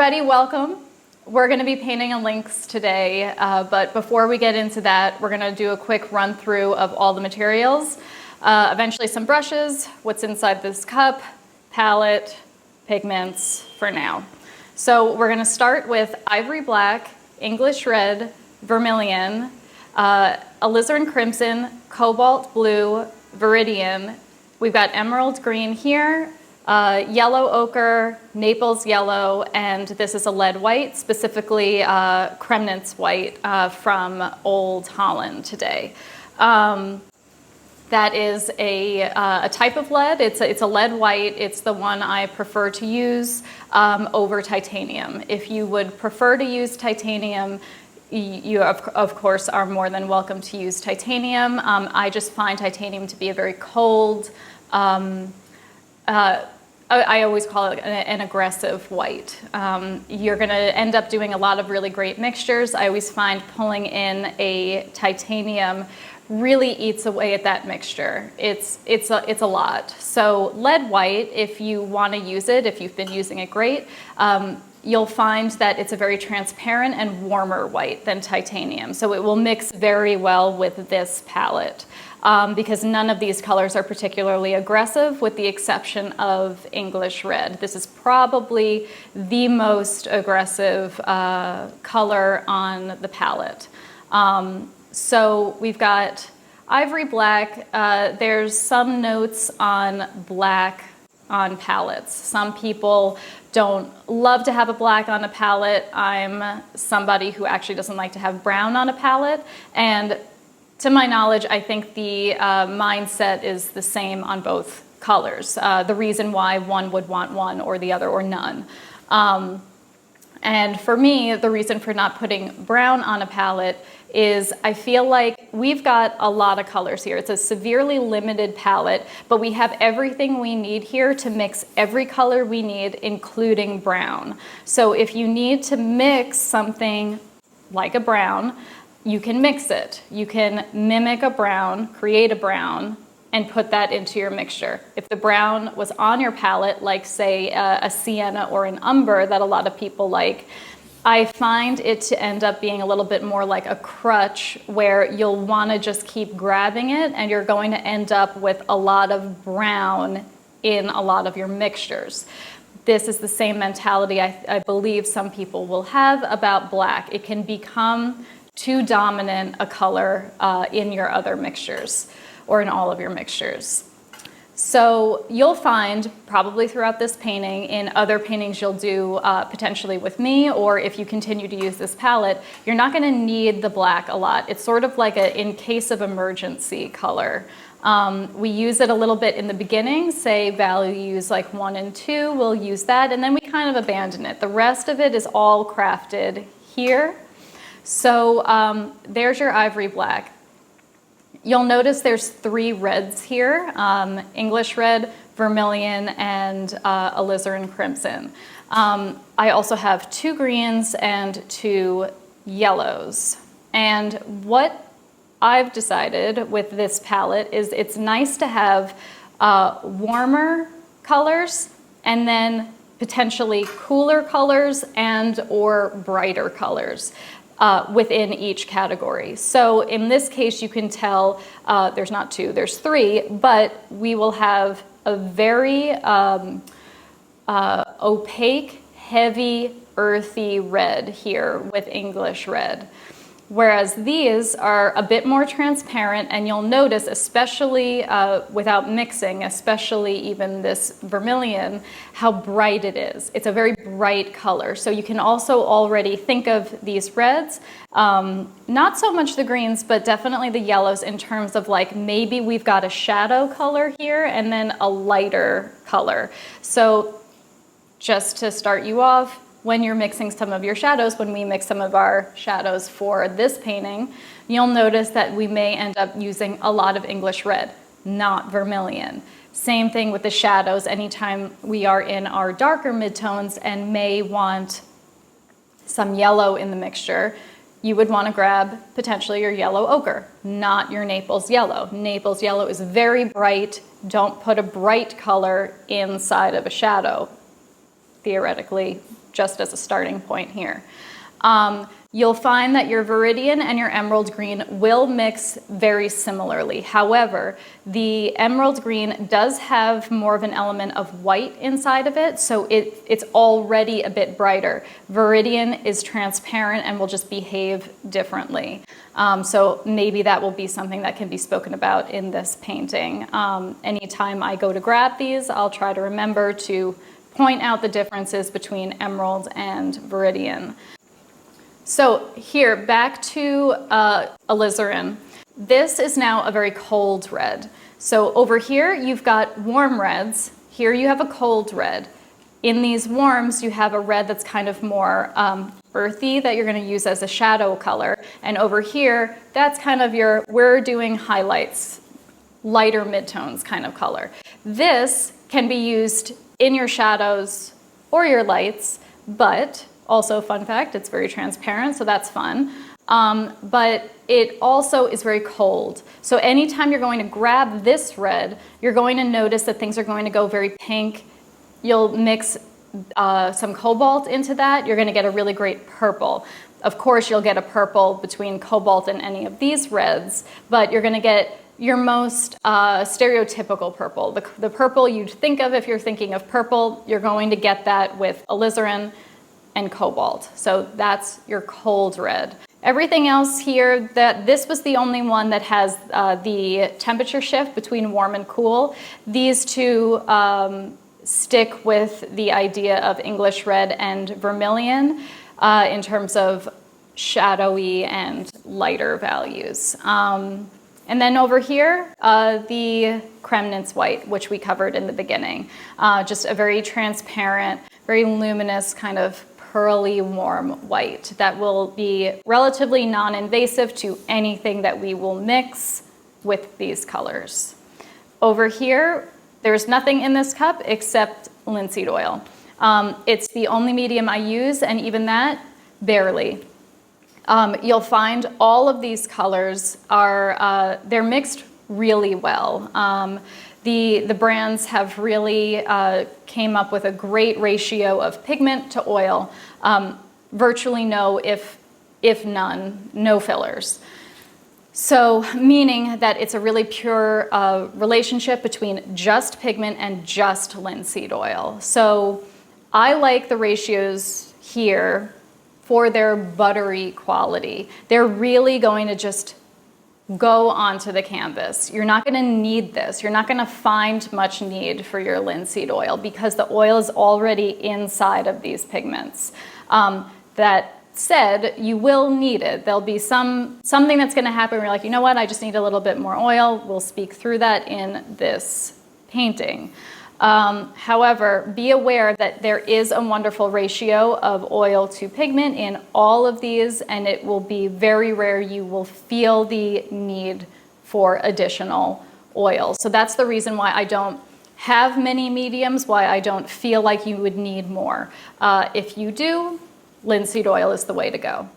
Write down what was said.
everybody, welcome. We're going to be painting a lynx today, but before we get into that, we're going to do a quick run through of all the materials. Eventually some brushes, what's inside this cup, palette, pigments for now. So we're going to start with ivory black, English red, vermilion, alizarin crimson, cobalt blue, Viridian. We've got emerald green here, yellow ochre, Naples yellow, and this is a lead white, specifically Kremnitz white from Old Holland today. That is a type of lead. It's a lead white. It's the one I prefer to use over titanium. If you would prefer to use titanium, you of course are more than welcome to use titanium. I just find titanium to be a very cold, I always call it an aggressive white. You're going to end up doing a lot of really great mixtures. I always find pulling in a titanium really eats away at that mixture. It's a lot. So lead white, if you want to use it, if you've been using it, great. You'll find that it's a very transparent and warmer white than titanium. So it will mix very well with this palette. Because none of these colors are particularly aggressive with the exception of English red. This is probably the most aggressive color on the palette. So we've got ivory black. There's some notes on black on palettes. Some people don't love to have a black on a palette. I'm somebody who actually doesn't like to have brown on a palette. And to my knowledge, I think the mindset is the same on both colors. The reason why one would want one or the other or none. And for me, the reason for not putting brown on a palette is I feel like we've got a lot of colors here. It's a severely limited palette, but we have everything we need here to mix every color we need, including brown. So if you need to mix something like a brown, you can mix it. You can mimic a brown, create a brown, and put that into your mixture. If the brown was on your palette, like say a sienna or an umber that a lot of people like, I find it to end up being a little bit more like a crutch where you'll want to just keep grabbing it and you're going to end up with a lot of brown in a lot of your mixtures. This is the same mentality I believe some people will have about black. It can become too dominant a color in your other mixtures or in all of your mixtures. So you'll find probably throughout this painting, in other paintings you'll do potentially with me, or if you continue to use this palette, you're not going to need the black a lot. It's sort of like a in case of emergency color. We use it a little bit in the beginning, say values like 1 and 2, we'll use that, and then we kind of abandon it. The rest of it is all crafted here. So there's your ivory black. You'll notice there's 3 reds here, English red, vermilion, and alizarin crimson. I also have 2 greens and 2 yellows. And what I've decided with this palette is it's nice to have warmer colors and then potentially cooler colors and or brighter colors. Within each category. So in this case, you can tell there's not 2, there's 3, but we will have a very opaque, heavy, earthy red here with English red. Whereas these are a bit more transparent, and you'll notice, especially without mixing, especially even this vermilion, how bright it is. It's a very bright color. So you can also already think of these reds, not so much the greens, but definitely the yellows in terms of like maybe we've got a shadow color here and then a lighter color. So just to start you off, when you're mixing some of your shadows, when we mix some of our shadows for this painting, you'll notice that we may end up using a lot of English red, not vermilion. Same thing with the shadows. Anytime we are in our darker midtones and may want some yellow in the mixture, you would want to grab potentially your yellow ochre, not your Naples yellow. Naples yellow is very bright. Don't put a bright color inside of a shadow. Theoretically, just as a starting point here. You'll find that your Viridian and your emerald green will mix very similarly. However, the emerald green does have more of an element of white inside of it, so it's already a bit brighter. Viridian is transparent and will just behave differently. So maybe that will be something that can be spoken about in this painting. Anytime I go to grab these, I'll try to remember to point out the differences between emerald and Viridian. So here, back to alizarin. This is now a very cold red. So over here, you've got warm reds. Here you have a cold red. In these warms, you have a red that's kind of more earthy that you're going to use as a shadow color. And over here, that's kind of your, we're doing highlights, lighter midtones kind of color. This can be used in your shadows or your lights, but also, fun fact, it's very transparent, so that's fun. But it also is very cold. So anytime you're going to grab this red, you're going to notice that things are going to go very pink. You'll mix some cobalt into that. You're going to get a really great purple. Of course, you'll get a purple between cobalt and any of these reds, but you're going to get your most stereotypical purple. The purple you'd think of if you're thinking of purple, you're going to get that with alizarin and cobalt. So that's your cold red. Everything else here, this was the only one that has the temperature shift between warm and cool. These two stick with the idea of English red and vermilion in terms of shadowy and lighter values. And then over here, the Kremnitz white, which we covered in the beginning. Just a very transparent, very luminous kind of pearly warm white that will be relatively non-invasive to anything that we will mix with these colors. Over here, there's nothing in this cup except linseed oil. It's the only medium I use, and even that, barely. You'll find all of these colors are, they're mixed really well. The brands have really came up with a great ratio of pigment to oil, virtually no, if none, no fillers. So meaning that it's a really pure relationship between just pigment and just linseed oil. So I like the ratios here for their buttery quality. They're really going to just go onto the canvas. You're not going to need this. You're not going to find much need for your linseed oil because the oil is already inside of these pigments. That said, you will need it. There'll be something that's going to happen where you're like, you know what, I just need a little bit more oil. We'll speak through that in this painting. However, be aware that there is a wonderful ratio of oil to pigment in all of these, and it will be very rare you will feel the need for additional oil. So that's the reason why I don't have many mediums, why I don't feel like you would need more. If you do, linseed oil is the way to go.